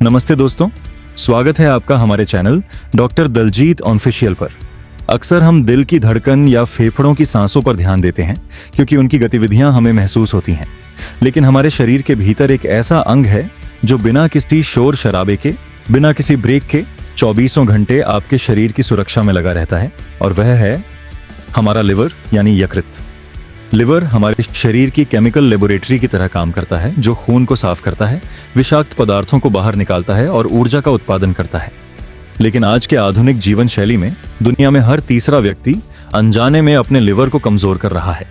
नमस्ते दोस्तों, स्वागत है आपका हमारे चैनल डॉक्टर दलजीत ऑफिशियल पर। अक्सर हम दिल की धड़कन या फेफड़ों की सांसों पर ध्यान देते हैं क्योंकि उनकी गतिविधियां हमें महसूस होती हैं। लेकिन हमारे शरीर के भीतर एक ऐसा अंग है जो बिना किसी शोर शराबे के, बिना किसी ब्रेक के 24 घंटे आपके शरीर की सुरक्षा में लगा रहता है, और वह है हमारा लिवर यानी यकृत। लिवर हमारे शरीर की केमिकल लेबोरेटरी की तरह काम करता है, जो खून को साफ करता है, विषाक्त पदार्थों को बाहर निकालता है और ऊर्जा का उत्पादन करता है। लेकिन आज के आधुनिक जीवन शैली में दुनिया में हर तीसरा व्यक्ति अनजाने में अपने लिवर को कमजोर कर रहा है।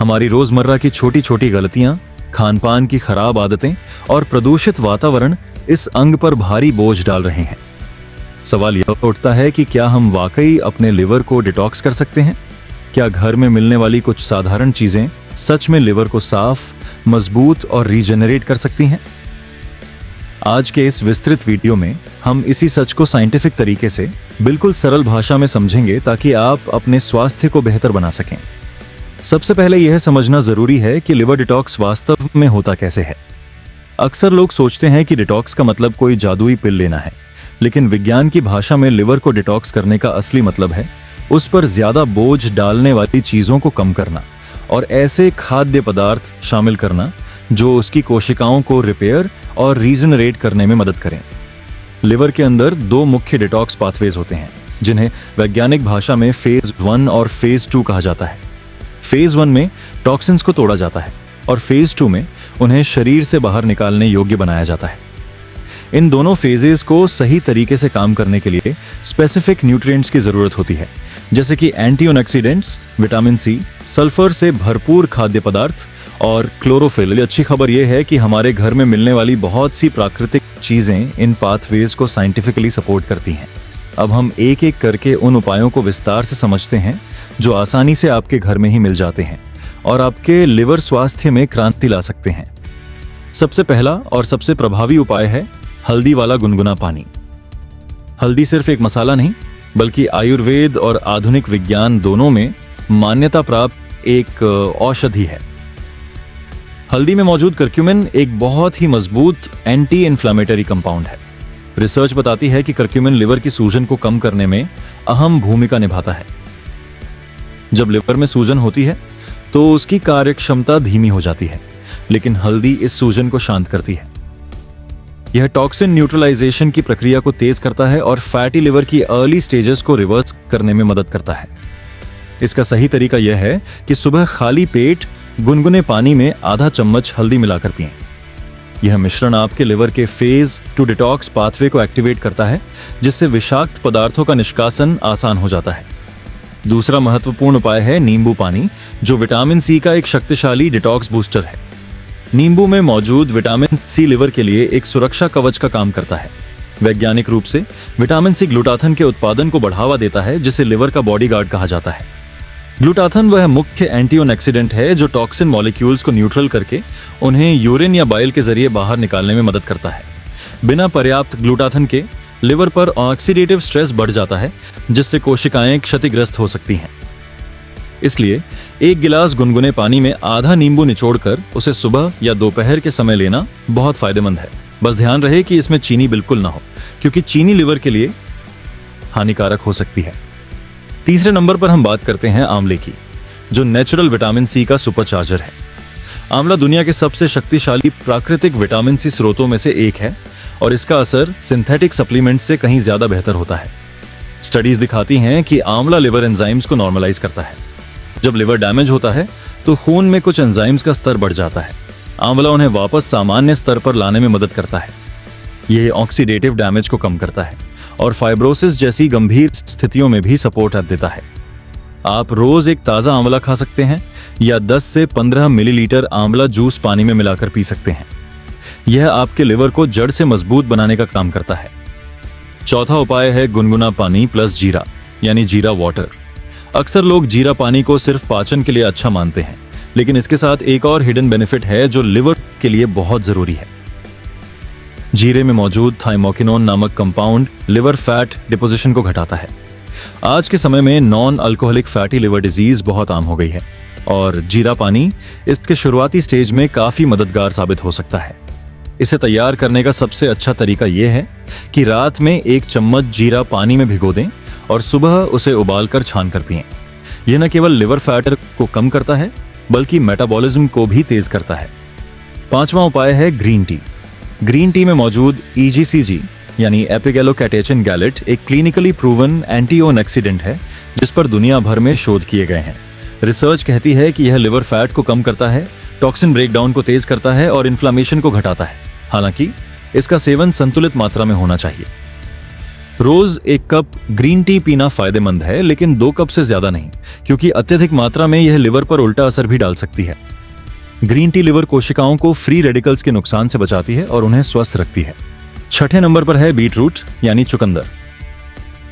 हमारी रोजमर्रा की छोटी छोटी गलतियां, खान पान की खराब आदतें और प्रदूषित वातावरण इस अंग पर भारी बोझ डाल रहे हैं। सवाल यह उठता है कि क्या हम वाकई अपने लिवर को डिटॉक्स कर सकते हैं? क्या घर में मिलने वाली कुछ साधारण चीजें सच में लिवर को साफ, मजबूत और रीजेनरेट कर सकती हैं? आज के इस विस्तृत वीडियो में हम इसी सच को साइंटिफिक तरीके से बिल्कुल सरल भाषा में समझेंगे ताकि आप अपने स्वास्थ्य को बेहतर बना सकें। सबसे पहले यह समझना जरूरी है कि लिवर डिटॉक्स वास्तव में होता कैसे है। अक्सर लोग सोचते हैं कि डिटॉक्स का मतलब कोई जादुई पिल लेना है, लेकिन विज्ञान की भाषा में लिवर को डिटॉक्स करने का असली मतलब है उस पर ज्यादा बोझ डालने वाली चीजों को कम करना और ऐसे खाद्य पदार्थ शामिल करना जो उसकी कोशिकाओं को रिपेयर और रीजनरेट करने में मदद करें। लिवर के अंदर दो मुख्य डिटॉक्स पाथवेज होते हैं, जिन्हें वैज्ञानिक भाषा में फेज 1 और फेज 2 कहा जाता है। फेज 1 में टॉक्सिन्स को तोड़ा जाता है और फेज 2 में उन्हें शरीर से बाहर निकालने योग्य बनाया जाता है। इन दोनों फेजेस को सही तरीके से काम करने के लिए स्पेसिफिक न्यूट्रिएंट्स की जरूरत होती है, जैसे कि एंटीऑक्सीडेंट्स, विटामिन सी, सल्फर से भरपूर खाद्य पदार्थ और क्लोरोफिल। अच्छी खबर यह है कि हमारे घर में मिलने वाली बहुत सी प्राकृतिक चीजें इन पाथवेज को साइंटिफिकली सपोर्ट करती हैं। अब हम एक एक करके उन उपायों को विस्तार से समझते हैं जो आसानी से आपके घर में ही मिल जाते हैं और आपके लिवर स्वास्थ्य में क्रांति ला सकते हैं। सबसे पहला और सबसे प्रभावी उपाय है हल्दी वाला गुनगुना पानी। हल्दी सिर्फ एक मसाला नहीं, बल्कि आयुर्वेद और आधुनिक विज्ञान दोनों में मान्यता प्राप्त एक औषधि है। हल्दी में मौजूद करक्यूमिन एक बहुत ही मजबूत एंटी इन्फ्लेमेटरी कंपाउंड है। रिसर्च बताती है कि करक्यूमिन लिवर की सूजन को कम करने में अहम भूमिका निभाता है। जब लिवर में सूजन होती है तो उसकी कार्यक्षमता धीमी हो जाती है, लेकिन हल्दी इस सूजन को शांत करती है। यह टॉक्सिन न्यूट्रलाइजेशन की प्रक्रिया को तेज करता है और फैटी लिवर की अर्ली स्टेजेस को रिवर्स करने में मदद करता है। इसका सही तरीका यह है कि सुबह खाली पेट गुनगुने पानी में आधा चम्मच हल्दी मिलाकर पिएं। यह मिश्रण आपके लिवर के फेज 2 डिटॉक्स पाथवे को एक्टिवेट करता है, जिससे विषाक्त पदार्थों का निष्कासन आसान हो जाता है। दूसरा महत्वपूर्ण उपाय है नींबू पानी, जो विटामिन सी का एक शक्तिशाली डिटॉक्स बूस्टर है। नींबू में मौजूद विटामिन सी लिवर के लिए एक सुरक्षा कवच का काम करता है। वैज्ञानिक रूप से विटामिन सी ग्लूटाथन के उत्पादन को बढ़ावा देता है, जिसे लिवर का बॉडीगार्ड कहा जाता है। ग्लूटाथन वह मुख्य एंटीऑक्सीडेंट है जो टॉक्सिन मॉलिक्यूल्स को न्यूट्रल करके उन्हें यूरिन या बाइल के जरिए बाहर निकालने में मदद करता है। बिना पर्याप्त ग्लूटाथन के लिवर पर ऑक्सीडेटिव स्ट्रेस बढ़ जाता है, जिससे कोशिकाएं क्षतिग्रस्त हो सकती हैं। इसलिए एक गिलास गुनगुने पानी में आधा नींबू निचोड़कर उसे सुबह या दोपहर के समय लेना बहुत फायदेमंद है। बस ध्यान रहे कि इसमें चीनी बिल्कुल ना हो, क्योंकि चीनी लिवर के लिए हानिकारक हो सकती है। तीसरे नंबर पर हम बात करते हैं आंवले की, जो नेचुरल विटामिन सी का सुपरचार्जर है। आंवला दुनिया के सबसे शक्तिशाली प्राकृतिक विटामिन सी स्रोतों में से एक है और इसका असर सिंथेटिक सप्लीमेंट से कहीं ज्यादा बेहतर होता है। स्टडीज दिखाती हैं कि आंवला लिवर एंजाइम्स को नॉर्मलाइज करता है। जब लिवर डैमेज होता है तो खून में कुछ एंजाइम्स का स्तर बढ़ जाता है। आंवला उन्हें वापस सामान्य स्तर पर लाने में मदद करता है। यह ऑक्सीडेटिव डैमेज को कम करता है और फाइब्रोसिस जैसी गंभीर स्थितियों में भी सपोर्ट देता है। आप रोज एक ताजा आंवला खा सकते हैं या 10 से 15 मिलीलीटर आंवला जूस पानी में मिलाकर पी सकते हैं। यह आपके लिवर को जड़ से मजबूत बनाने का काम करता है। चौथा उपाय है गुनगुना पानी प्लस जीरा, यानी जीरा वाटर। अक्सर लोग जीरा पानी को सिर्फ पाचन के लिए अच्छा मानते हैं, लेकिन इसके साथ एक और हिडन बेनिफिट है जो लिवर के लिए बहुत जरूरी है। जीरे में मौजूद थाइमोकिनोन नामक कंपाउंड लिवर फैट डिपोजिशन को घटाता है। आज के समय में non alcoholic fatty liver disease बहुत आम हो गई है और जीरा पानी इसके शुरुआती स्टेज में काफी मददगार साबित हो सकता है। इसे तैयार करने का सबसे अच्छा तरीका यह है कि रात में 1 चम्मच जीरा पानी में भिगो दें और सुबह उसे उबालकर छान कर पिएं। यह न केवल लिवर फैट को कम करता है बल्कि मेटाबॉलिज्म को भी तेज करता है। 5वां उपाय है ग्रीन टी। ग्रीन टी में मौजूद EGCG यानी एपिगैलोकैटेचिन गैलेट एक क्लिनिकली प्रूवन एंटीऑक्सीडेंट है जिस पर दुनिया भर में शोध किए गए हैं। रिसर्च कहती है कि यह लिवर फैट को कम करता है, टॉक्सिन ब्रेकडाउन को तेज करता है और इन्फ्लेमेशन को घटाता है। हालांकि इसका सेवन संतुलित मात्रा में होना चाहिए। रोज 1 कप ग्रीन टी पीना फायदेमंद है, लेकिन 2 कप से ज्यादा नहीं, क्योंकि अत्यधिक मात्रा में यह लिवर पर उल्टा असर भी डाल सकती है। ग्रीन टी लिवर कोशिकाओं को फ्री रेडिकल्स के नुकसान से बचाती है और उन्हें स्वस्थ रखती है। 6ठे नंबर पर है बीटरूट यानी चुकंदर।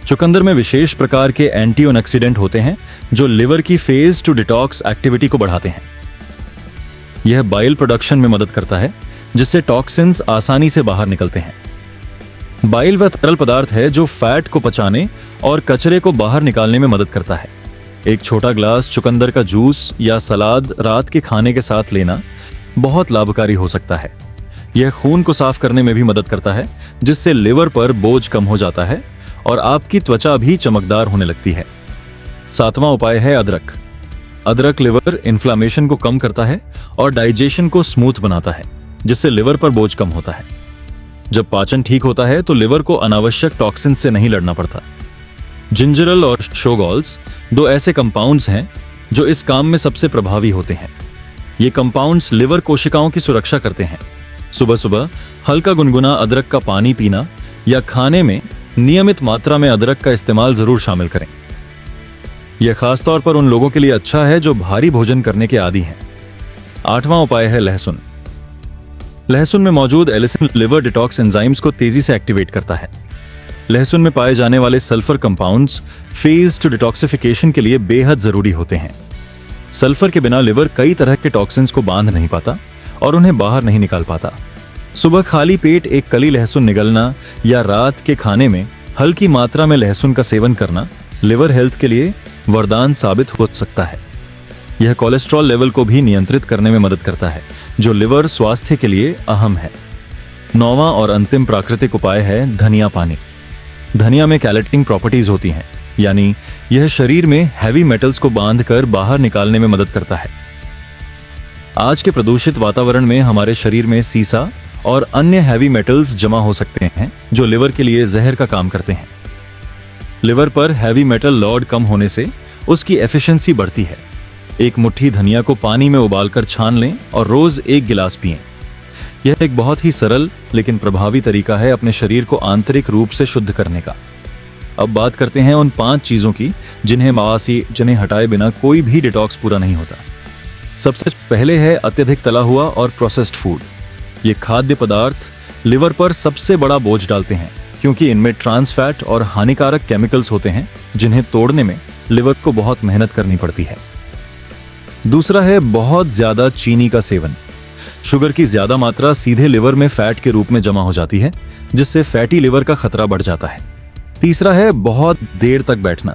चुकंदर में विशेष प्रकार के एंटीऑक्सीडेंट होते हैं जो लिवर की फेज टू डिटॉक्स एक्टिविटी को बढ़ाते हैं। यह बाइल प्रोडक्शन में मदद करता है जिससे टॉक्सिन्स आसानी से बाहर निकलते हैं। बाइल वह तरल पदार्थ है जो फैट को पचाने और कचरे को बाहर निकालने में मदद करता है। एक छोटा ग्लास चुकंदर का जूस या सलाद रात के खाने के साथ लेना बहुत लाभकारी हो सकता है। यह खून को साफ करने में भी मदद करता है जिससे लिवर पर बोझ कम हो जाता है और आपकी त्वचा भी चमकदार होने लगती है। 7वां उपाय है अदरक। अदरक लिवर इन्फ्लेमेशन को कम करता है और डाइजेशन को स्मूथ बनाता है जिससे लिवर पर बोझ कम होता है। जब पाचन ठीक होता है तो लिवर को अनावश्यक टॉक्सिन से नहीं लड़ना पड़ता। जिंजरल और शोगॉल्स 2 ऐसे कंपाउंड्स हैं जो इस काम में सबसे प्रभावी होते हैं। ये कंपाउंड्स लिवर कोशिकाओं की सुरक्षा करते हैं। सुबह सुबह हल्का गुनगुना अदरक का पानी पीना या खाने में नियमित मात्रा में अदरक का इस्तेमाल जरूर शामिल करें। यह खासतौर पर उन लोगों के लिए अच्छा है जो भारी भोजन करने के आदी हैं। 8वां उपाय है लहसुन। लहसुन में मौजूद एलिसिन लिवर डिटॉक्स एंजाइम्स को तेजी से एक्टिवेट करता है। लहसुन में पाए जाने वाले sulphur compounds phase two detoxification के लिए बेहद जरूरी होते हैं। सल्फर के बिना लिवर कई तरह के टॉक्सिन्स को बांध नहीं पाता और उन्हें बाहर नहीं निकाल पाता। सुबह खाली पेट एक कली लहसुन निगलना या रात के खाने में हल्की मात्रा में लहसुन का सेवन करना लिवर हेल्थ के लिए वरदान साबित हो सकता है। यह कोलेस्ट्रॉल लेवल को भी नियंत्रित करने में मदद करता है जो लिवर स्वास्थ्य के लिए अहम है। 9वां और अंतिम प्राकृतिक उपाय है धनिया पानी। धनिया में कैलेटिंग प्रॉपर्टीज होती हैं, यानी यह शरीर में हैवी मेटल्स को बांधकर बाहर निकालने में मदद करता है। आज के प्रदूषित वातावरण में हमारे शरीर में सीसा और अन्य हैवी मेटल्स जमा हो सकते हैं जो लिवर के लिए जहर का काम करते हैं। लिवर पर हैवी मेटल लोड कम होने से उसकी एफिशिएंसी बढ़ती है। एक मुट्ठी धनिया को पानी में उबालकर छान लें और रोज 1 गिलास पिएं। यह एक बहुत ही सरल लेकिन प्रभावी तरीका है अपने शरीर को आंतरिक रूप से शुद्ध करने का। अब बात करते हैं उन 5 चीजों की जिन्हें हटाए बिना कोई भी डिटॉक्स पूरा नहीं होता। सबसे पहले है अत्यधिक तला हुआ और प्रोसेस्ड फूड। ये खाद्य पदार्थ लिवर पर सबसे बड़ा बोझ डालते हैं क्योंकि इनमें ट्रांस फैट और हानिकारक केमिकल्स होते हैं जिन्हें तोड़ने में लिवर को बहुत मेहनत करनी पड़ती है। दूसरा है बहुत ज्यादा चीनी का सेवन। शुगर की ज्यादा मात्रा सीधे लिवर में फैट के रूप में जमा हो जाती है जिससे फैटी लिवर का खतरा बढ़ जाता है। तीसरा है बहुत देर तक बैठना।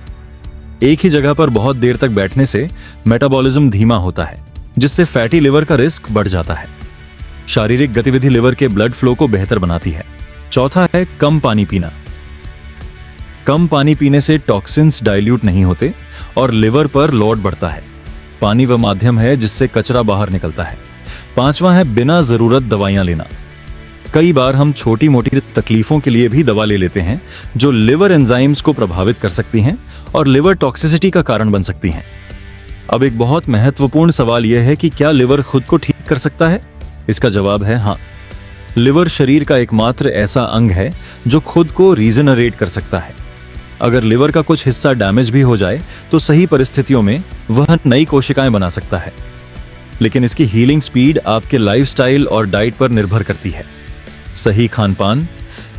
एक ही जगह पर बहुत देर तक बैठने से मेटाबॉलिज्म धीमा होता है जिससे फैटी लिवर का रिस्क बढ़ जाता है। शारीरिक गतिविधि लिवर के ब्लड फ्लो को बेहतर बनाती है। चौथा है कम पानी पीना। कम पानी पीने से टॉक्सिन्स डाइल्यूट नहीं होते और लिवर पर लोड बढ़ता है। पानी वह माध्यम है जिससे कचरा बाहर निकलता है। 5वां है बिना जरूरत दवाइयां लेना। कई बार हम छोटी मोटी तकलीफों के लिए भी दवा ले लेते हैं जो लिवर एंजाइम्स को प्रभावित कर सकती हैं और लिवर टॉक्सिसिटी का कारण बन सकती हैं। अब एक बहुत महत्वपूर्ण सवाल यह है कि क्या लिवर खुद को ठीक कर सकता है? इसका जवाब है हाँ। लिवर शरीर का एकमात्र ऐसा अंग है जो खुद को रीजनरेट कर सकता है। अगर लिवर का कुछ हिस्सा डैमेज भी हो जाए तो सही परिस्थितियों में वह नई कोशिकाएं बना सकता है, लेकिन इसकी हीलिंग स्पीड आपके लाइफस्टाइल और डाइट पर निर्भर करती है। सही खानपान,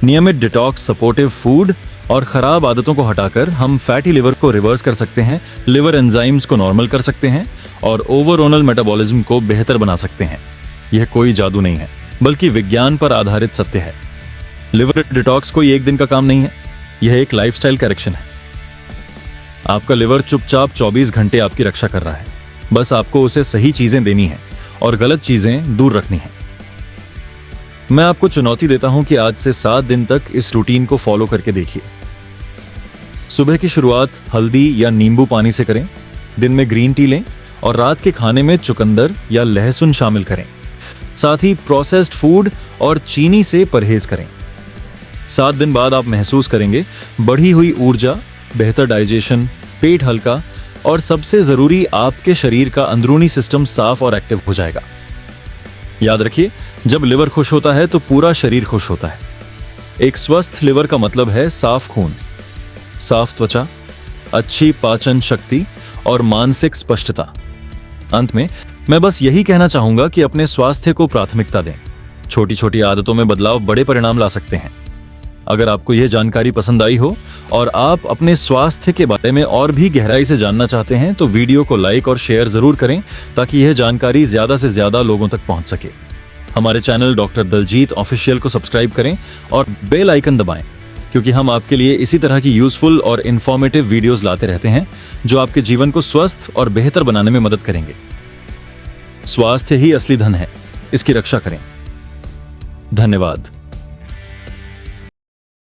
नियमित डिटॉक्स, सपोर्टिव फूड और खराब आदतों को हटाकर हम फैटी लिवर को रिवर्स कर सकते हैं, लिवर एंजाइम्स को नॉर्मल कर सकते हैं और ओवरऑल मेटाबॉलिज्म को बेहतर बना सकते हैं। यह कोई जादू नहीं है बल्कि विज्ञान पर आधारित सत्य है। लिवर डिटॉक्स कोई एक दिन का काम नहीं है, यह एक लाइफस्टाइल करेक्शन है। आपका लिवर चुपचाप 24 घंटे आपकी रक्षा कर रहा है, बस आपको उसे सही चीजें देनी है और गलत चीजें दूर रखनी है। मैं आपको चुनौती देता हूं कि आज से 7 दिन तक इस रूटीन को फॉलो करके देखिए। सुबह की शुरुआत हल्दी या नींबू पानी से करें, दिन में ग्रीन टी लें और रात के खाने में चुकंदर या लहसुन शामिल करें। साथ ही प्रोसेस्ड फूड और चीनी से परहेज करें। 7 दिन बाद आप महसूस करेंगे बढ़ी हुई ऊर्जा, बेहतर डाइजेशन, पेट हल्का और सबसे जरूरी आपके शरीर का अंदरूनी सिस्टम साफ और एक्टिव हो जाएगा। याद रखिए, जब लिवर खुश होता है तो पूरा शरीर खुश होता है। एक स्वस्थ लिवर का मतलब है साफ खून, साफ त्वचा, अच्छी पाचन शक्ति और मानसिक स्पष्टता। अंत में मैं बस यही कहना चाहूंगा कि अपने स्वास्थ्य को प्राथमिकता दें। छोटी छोटी आदतों में बदलाव बड़े परिणाम ला सकते हैं। अगर आपको यह जानकारी पसंद आई हो और आप अपने स्वास्थ्य के बारे में और भी गहराई से जानना चाहते हैं तो वीडियो को लाइक और शेयर जरूर करें ताकि यह जानकारी ज्यादा से ज्यादा लोगों तक पहुंच सके। हमारे चैनल डॉक्टर दलजीत ऑफिशियल को सब्सक्राइब करें और बेल आइकन दबाएं, क्योंकि हम आपके लिए इसी तरह की यूजफुल और इंफॉर्मेटिव वीडियोस लाते रहते हैं जो आपके जीवन को स्वस्थ और बेहतर बनाने में मदद करेंगे। स्वास्थ्य ही असली धन है, इसकी रक्षा करें। धन्यवाद।